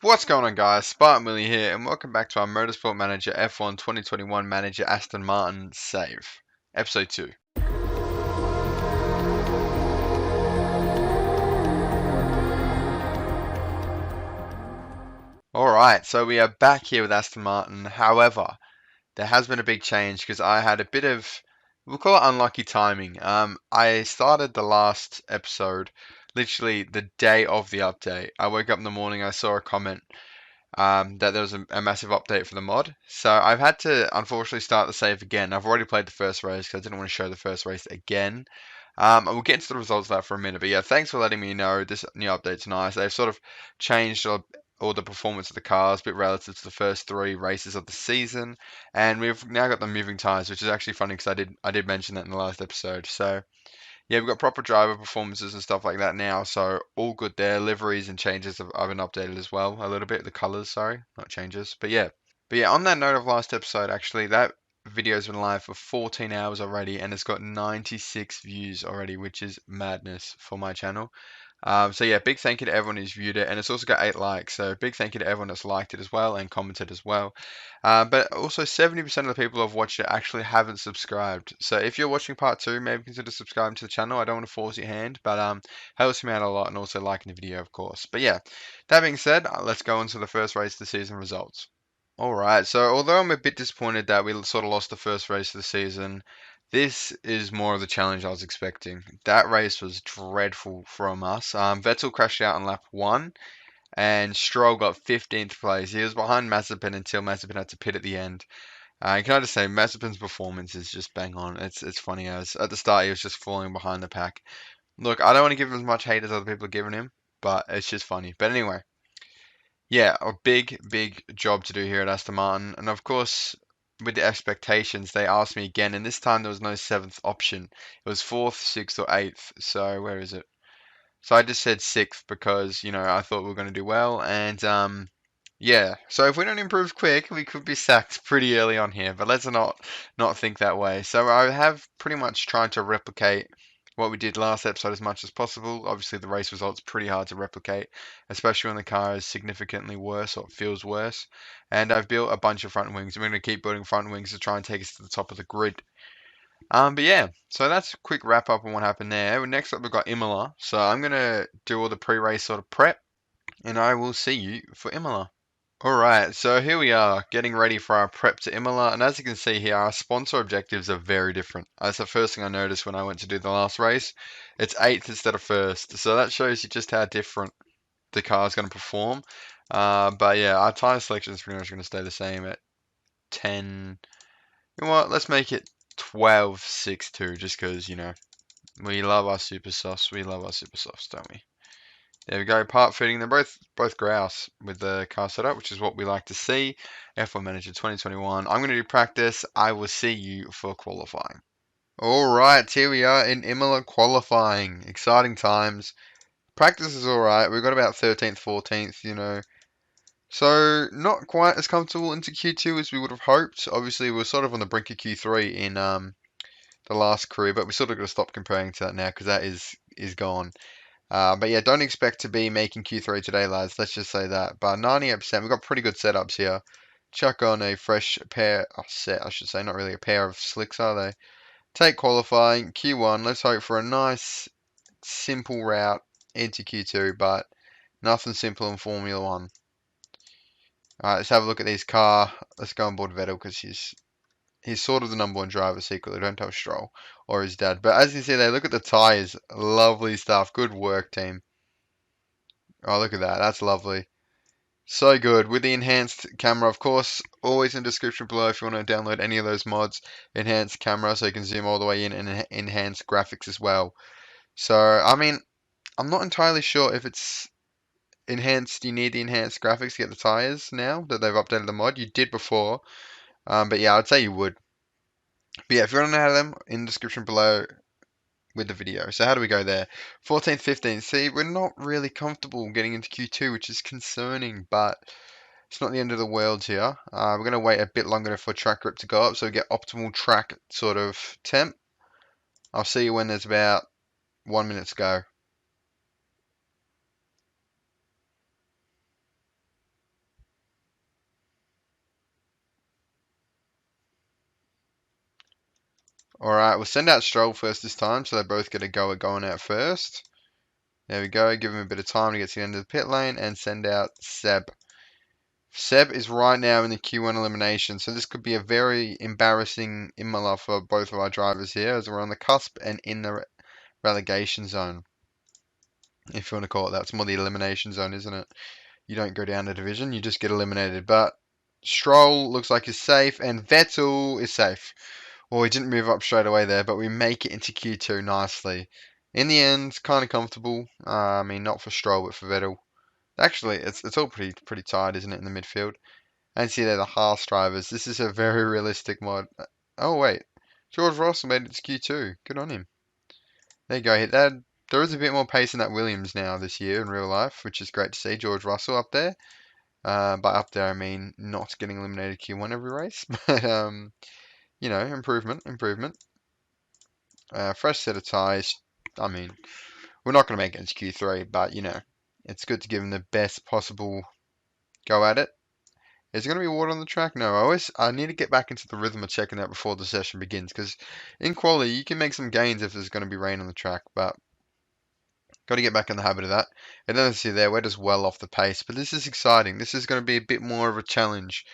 What's going on, guys? Spartan Willie here, and welcome back to our Motorsport Manager F1 2021 Manager Aston Martin save, episode 2. Alright, so we are back here with Aston Martin. However, there has been a big change because I had a bit of, we'll call it unlucky timing. I started the last episode literally the day of the update. I woke up in the morning, I saw a comment that there was a massive update for the mod. So I've had to unfortunately start the save again. I've already played the first race because I didn't want to show the first race again. We'll get into the results of that for a minute. But yeah, thanks for letting me know. This new update's nice. They've sort of changed all the performance of the cars, a bit relative to the first 3 races of the season. And we've now got the moving tyres, which is actually funny because I did mention that in the last episode. So yeah, we've got proper driver performances and stuff like that now, so all good there. Liveries and changes have been updated as well, a little bit. The colors, sorry, not changes. But yeah, on that note of last episode, actually, that video's been live for 14 hours already, and it's got 96 views already, which is madness for my channel. So yeah, big thank you to everyone who's viewed it, and it's also got 8 likes. So big thank you to everyone that's liked it as well and commented as well. But also 70% of the people who have watched it actually haven't subscribed. So if you're watching part 2, maybe consider subscribing to the channel. I don't want to force your hand, but helps me out a lot, and also liking the video, of course. But yeah, that being said, let's go on to the first race of the season results. All right, so although I'm a bit disappointed that we sort of lost the first race of the season, this is more of the challenge I was expecting. That race was dreadful from us. Vettel crashed out on lap 1, and Stroll got 15th place. He was behind Mazepin until Mazepin had to pit at the end. Can I just say, Mazepin's performance is just bang on. It's funny as at the start he was just falling behind the pack. Look, I don't want to give him as much hate as other people are giving him, but it's just funny. But anyway, yeah, a big job to do here at Aston Martin. And of course, with the expectations, they asked me again, and this time there was no 7th option. It was 4th, 6th, or 8th. So where is it? So I just said 6th because, I thought we were going to do well. And yeah, so if we don't improve quick, we could be sacked pretty early on here. But let's not think that way. So I have pretty much tried to replicate what we did last episode as much as possible. Obviously, the race results pretty hard to replicate, especially when the car is significantly worse or it feels worse. And I've built a bunch of front wings. I'm going to keep building front wings to try and take us to the top of the grid. But yeah, so that's a quick wrap up on what happened there. Next up, we've got Imola. So I'm going to do all the pre-race sort of prep, and I will see you for Imola. Alright, so here we are, getting ready for our prep to Imola, and as you can see here, our sponsor objectives are very different. That's the first thing I noticed when I went to do the last race. It's 8th instead of 1st, so that shows you just how different the car is going to perform. But yeah, our tyre selection is pretty much going to stay the same at 10. You know what, let's make it 12.62, just because, we love our super softs. We love our super softs, don't we? There we go, part fitting. They're both grouse with the car setup, which is what we like to see. F1 Manager 2021. I'm going to do practice. I will see you for qualifying. Alright, here we are in Imola Qualifying. Exciting times. Practice is alright. We've got about 13th, 14th, So, not quite as comfortable into Q2 as we would have hoped. Obviously, we're sort of on the brink of Q3 in the last career, but we sort of got to stop comparing to that now because that is gone. But yeah, don't expect to be making Q3 today, lads. Let's just say that. But 98%, we've got pretty good setups here. Chuck on a fresh set, I should say. Not really a pair of slicks, are they? Take qualifying, Q1. Let's hope for a nice, simple route into Q2, but nothing simple in Formula 1. Alright, let's have a look at this car. Let's go on board Vettel because he's sort of the number 1 driver secretly. Don't tell Stroll or his dad. But as you see there, look at the tyres. Lovely stuff. Good work, team. Oh, look at that. That's lovely. So good. With the enhanced camera, of course, always in the description below if you want to download any of those mods. Enhanced camera, so you can zoom all the way in, and enhanced graphics as well. So, I mean, I'm not entirely sure if it's enhanced, you need the enhanced graphics to get the tires now that they've updated the mod. You did before, but yeah, I'd say you would. But yeah, if you want to know how them, in the description below with the video. So how do we go there? 14th, 15th. See, we're not really comfortable getting into Q2, which is concerning, but it's not the end of the world here. We're going to wait a bit longer for track grip to go up, so we get optimal track sort of temp. I'll see you when there's about 1 minute to go. Alright, we'll send out Stroll first this time, so they both get a go at going out first. There we go, give him a bit of time to get to the end of the pit lane, and send out Seb. Seb is right now in the Q1 elimination, so this could be a very embarrassing Imola for both of our drivers here, as we're on the cusp and in the relegation zone, if you want to call it that. It's more the elimination zone, isn't it? You don't go down a division, you just get eliminated. But Stroll looks like he's safe, and Vettel is safe. Well, we didn't move up straight away there, but we make it into Q2 nicely. In the end, kind of comfortable. I mean, not for Stroll, but for Vettel. Actually, it's all pretty tight, isn't it, in the midfield? And see there the Haas drivers. This is a very realistic mod. Oh wait, George Russell made it to Q2. Good on him. There you go. There is a bit more pace in that Williams now this year in real life, which is great to see. George Russell up there. By up there, I mean not getting eliminated Q1 every race, but you know, improvement. Fresh set of tyres. I mean, we're not going to make it into Q3, but you know, it's good to give him the best possible go at it. Is there going to be water on the track? No, I need to get back into the rhythm of checking that before the session begins, because in quali you can make some gains if there's going to be rain on the track, but got to get back in the habit of that. And then see there, we're just well off the pace, but this is exciting. This is going to be a bit more of a challenge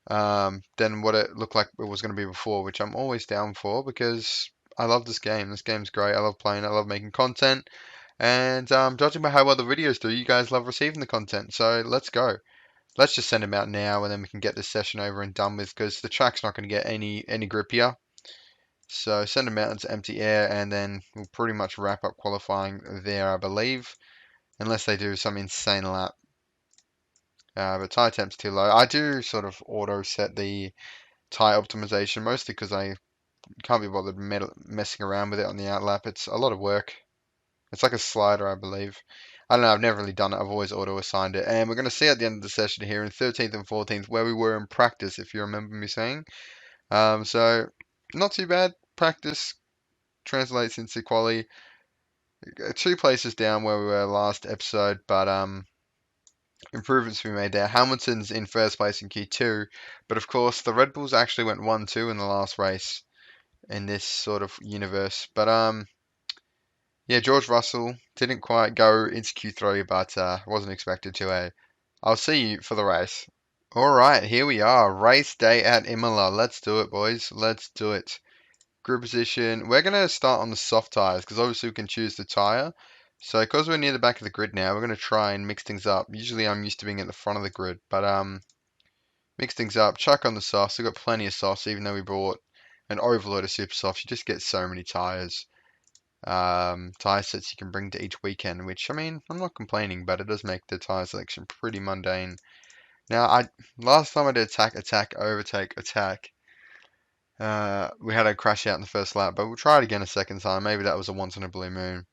than what it looked like it was going to be before, which I'm always down for because I love this game. This game's great. I love playing. I love making content. And judging by how well the videos do, you guys love receiving the content. So let's go. Let's just send them out now, and then we can get this session over and done with because the track's not going to get any grippier. So send them out into empty air, and then we'll pretty much wrap up qualifying there, I believe, unless they do some insane lap. But tire temp's too low. I do sort of auto set the tire optimization, mostly because I can't be bothered messing around with it on the outlap. It's a lot of work. It's like a slider, I believe. I don't know, I've never really done it. I've always auto-assigned it. And we're going to see at the end of the session here in 13th and 14th where we were in practice, if you remember me saying. So, not too bad. Practice translates into quali. 2 places down where we were last episode, but improvements we made there. Hamilton's in first place in Q2, but of course the Red Bulls actually went 1-2 in the last race in this sort of universe. But yeah, George Russell didn't quite go into Q3, but wasn't expected to. I'll see you for the race. All right, here we are, race day at Imola. Let's do it, boys. Let's do it. Group position. We're gonna start on the soft tires because obviously we can choose the tire. So because we're near the back of the grid now, we're gonna try and mix things up. Usually I'm used to being at the front of the grid, but mix things up. Chuck on the softs. We've got plenty of softs, even though we bought an overload of super softs. You just get so many tires. Tire sets you can bring to each weekend, which I mean, I'm not complaining, but it does make the tire selection pretty mundane. Now, last time I did attack, overtake, attack. We had a crash out in the first lap, but we'll try it again a second time. Maybe that was a once in a blue moon.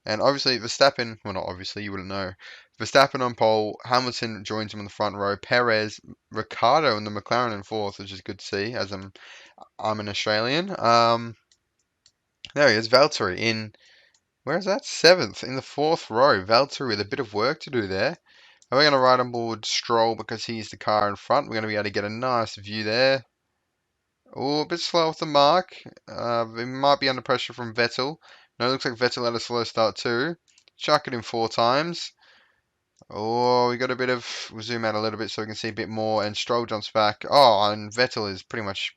And obviously, Verstappen, well, not obviously, you wouldn't know. Verstappen on pole, Hamilton joins him in the front row, Perez, Ricardo in the McLaren in fourth, which is good to see, as I'm an Australian. There he is, Valtteri in, where is that? Seventh, in the fourth row. Valtteri with a bit of work to do there. And we're going to ride on board Stroll because he's the car in front. We're going to be able to get a nice view there. Oh, a bit slow off the mark. We might be under pressure from Vettel. No, it looks like Vettel had a slow start too. Chuck it in 4 times. Oh, we got a bit of... We'll zoom out a little bit so we can see a bit more. And Stroll jumps back. Oh, and Vettel is pretty much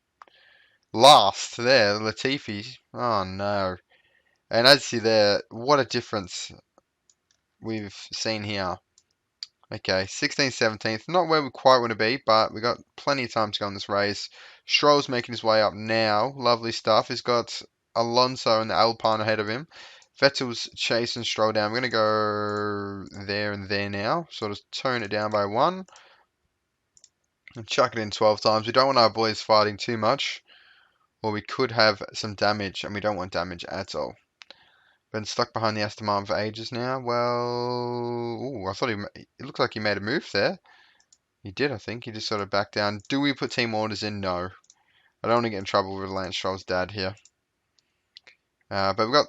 last there. Latifi. Oh, no. And as you see there, what a difference we've seen here. Okay, 16th, 17th. Not where we quite want to be, but we got plenty of time to go in this race. Stroll's making his way up now. Lovely stuff. He's got Alonso and the Alpine ahead of him. Vettel's chasing Stroll down. We're going to go there and there now. Sort of tone it down by 1. And chuck it in 12 times. We don't want our boys fighting too much, or we could have some damage, and we don't want damage at all. Been stuck behind the Aston Martin for ages now. Well, ooh, I thought it looked like he made a move there. He did, I think. He just sort of backed down. Do we put team orders in? No. I don't want to get in trouble with Lance Stroll's dad here. But we've got...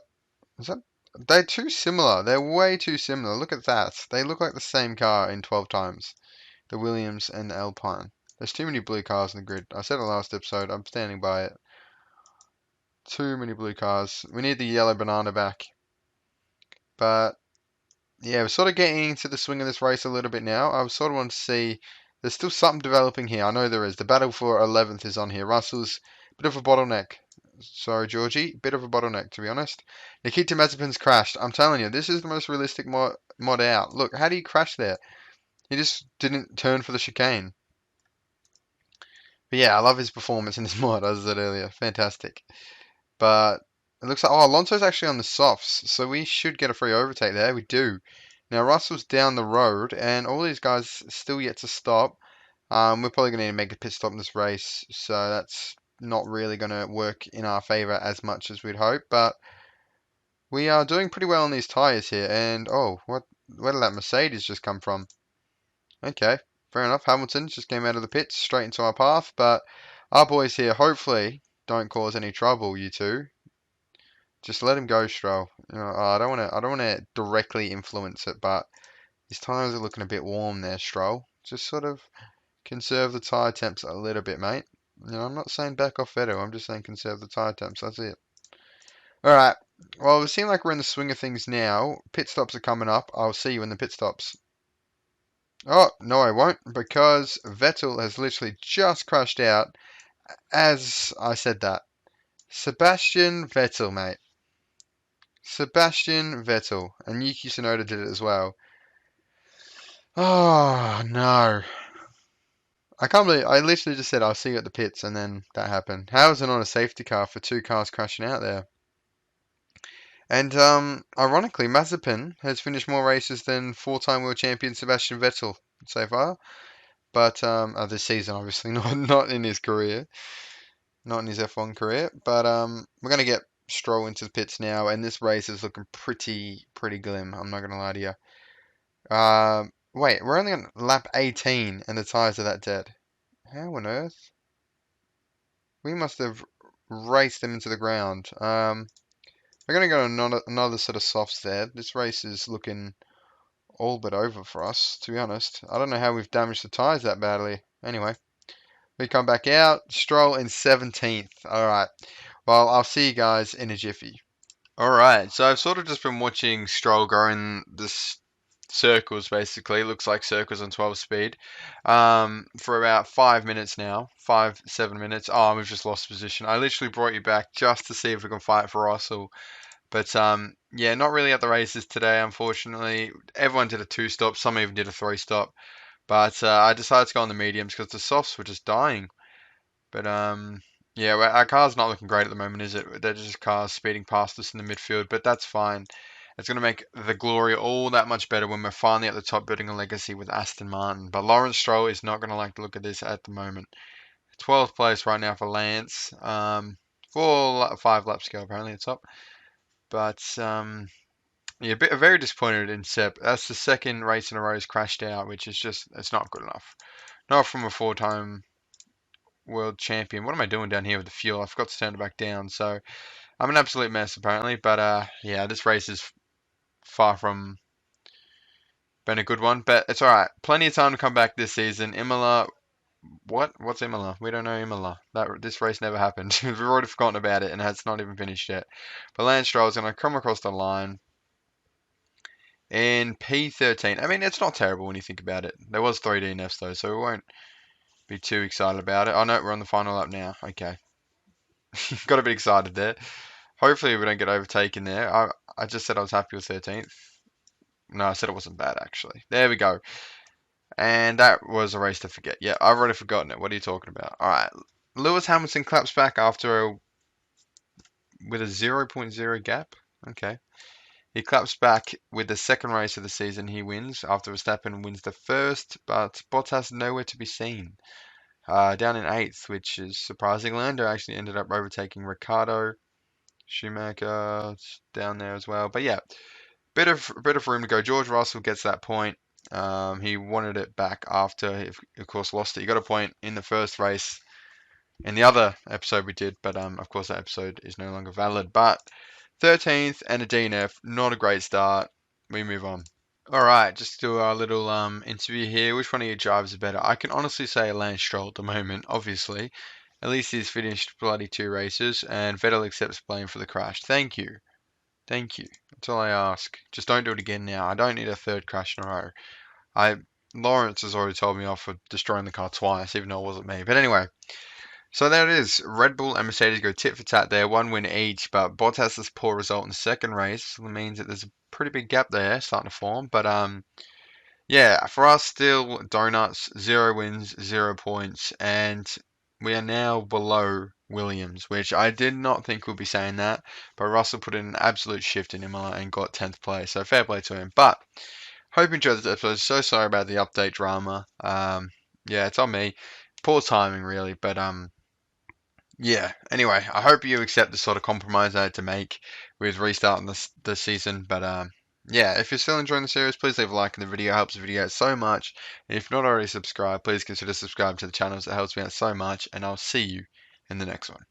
Is that... They're too similar. They're way too similar. Look at that. They look like the same car in 12 times. The Williams and the Alpine. There's too many blue cars in the grid. I said in the last episode. I'm standing by it. Too many blue cars. We need the yellow banana back. But yeah, we're sort of getting into the swing of this race a little bit now. I sort of want to see. There's still something developing here. I know there is. The battle for 11th is on here. Russell's a bit of a bottleneck. Sorry, Georgie. Bit of a bottleneck, to be honest. Nikita Mazepin's crashed. I'm telling you, this is the most realistic mod out. Look, how do you crash there? He just didn't turn for the chicane. But yeah, I love his performance in this mod, as I said earlier. Fantastic. But it looks like, oh, Alonso's actually on the softs, so we should get a free overtake there. We do. Now, Russell's down the road, and all these guys still yet to stop. We're probably going to need to make a pit stop in this race, so that's not really going to work in our favour as much as we'd hope. But we are doing pretty well on these tyres here. And, oh, where did that Mercedes just come from? Okay, fair enough. Hamilton just came out of the pits straight into our path, but our boys here hopefully don't cause any trouble, you two. Just let him go, Stroll. You know, I don't want to directly influence it, but his tires are looking a bit warm there, Stroll. Just sort of conserve the tire temps a little bit, mate. You know, I'm not saying back off Vettel. I'm just saying conserve the tire temps. That's it. All right. Well, it seems like we're in the swing of things now. Pit stops are coming up. I'll see you in the pit stops. Oh, no, I won't, because Vettel has literally just crashed out as I said that. Sebastian Vettel, mate. Sebastian Vettel. And Yuki Tsunoda did it as well. Oh, no. I can't believe I literally just said I'll see you at the pits and then that happened. How is it not a safety car for two cars crashing out there? And ironically, Mazepin has finished more races than four-time world champion Sebastian Vettel so far. But this season, obviously, not in his career, not in his F1 career. But we're gonna get Stroll into the pits now, and this race is looking pretty glim. I'm not gonna lie to you. Wait, we're only on lap 18, and the tires are that dead. How on earth? We must have raced them into the ground. We're gonna go another set of softs there. This race is looking all but over for us, to be honest. I don't know how we've damaged the tires that badly. Anyway. We come back out, Stroll in 17th. Alright, well, I'll see you guys in a jiffy. Alright, so I've sort of just been watching Stroll go in this circles, basically. It looks like circles on 12 speed. For about 5 minutes now. 7 minutes. Oh, we've just lost position. I literally brought you back just to see if we can fight for Russell. But yeah, not really at the races today, unfortunately. Everyone did a 2-stop, some even did a 3-stop. But I decided to go on the mediums because the softs were just dying. But yeah, our car's not looking great at the moment, is it? They're just cars speeding past us in the midfield, but that's fine. It's going to make the glory all that much better when we're finally at the top building a legacy with Aston Martin. But Lawrence Stroll is not going to like the look of this at the moment. 12th place right now for Lance. 5 laps to go apparently at the top. But yeah, very disappointed in Seb. That's the second race in a row he's crashed out, which is just, it's not good enough. Not from a 4-time world champion. What am I doing down here with the fuel? I forgot to turn it back down. So I'm an absolute mess apparently. But yeah, this race is far from being a good one. But it's all right. Plenty of time to come back this season. Imola. What's Imola? We don't know Imola. This race never happened. We've already forgotten about it, and it's not even finished yet. But Lance Stroll's going to come across the line in P13. I mean, it's not terrible when you think about it. There was 3 DNFs though, so we won't be too excited about it. Oh no, we're on the final lap now. Okay. Got a bit excited there. Hopefully we don't get overtaken there. I just said I was happy with 13th. No, I said it wasn't bad actually. There we go. And that was a race to forget. Yeah, I've already forgotten it. What are you talking about? Alright. Lewis Hamilton claps back with a 0.0 gap. Okay. He claps back with the second race of the season he wins after Verstappen wins the first, but Bottas nowhere to be seen. Down in 8th, which is surprising. Lando actually ended up overtaking Ricciardo. Schumacher down there as well. But yeah, bit of room to go. George Russell gets that point. He wanted it back after, of course, lost it. He got a point in the first race in the other episode we did, but of course that episode is no longer valid. But 13th and a DNF, not a great start. We move on. All right, just do our little interview here. Which one of you drivers are better? I can honestly say Lance Stroll at the moment, obviously. At least he's finished bloody 2 races, and Vettel accepts blame for the crash. Thank you. Thank you. That's all I ask. Just don't do it again now. I don't need a third crash in a row. I Lawrence has already told me off for destroying the car twice, even though it wasn't me. But anyway, so there it is. Red Bull and Mercedes go tit for tat there, 1 win each. But Bottas' poor result in the second race means that there's a pretty big gap there starting to form. But yeah, for us, still donuts, 0 wins, 0 points, and we are now below Williams, which I did not think we'd be saying that. But Russell put in an absolute shift in Imola and got 10th place, so fair play to him. But hope you enjoyed this episode. So sorry about the update drama. Yeah, it's on me. Poor timing, really, but yeah. Anyway, I hope you accept the sort of compromise I had to make with restarting the season. But yeah, if you're still enjoying the series, please leave a like in the video. It helps the video out so much. And if you're not already subscribed, please consider subscribing to the channel. It helps me out so much. And I'll see you in the next one.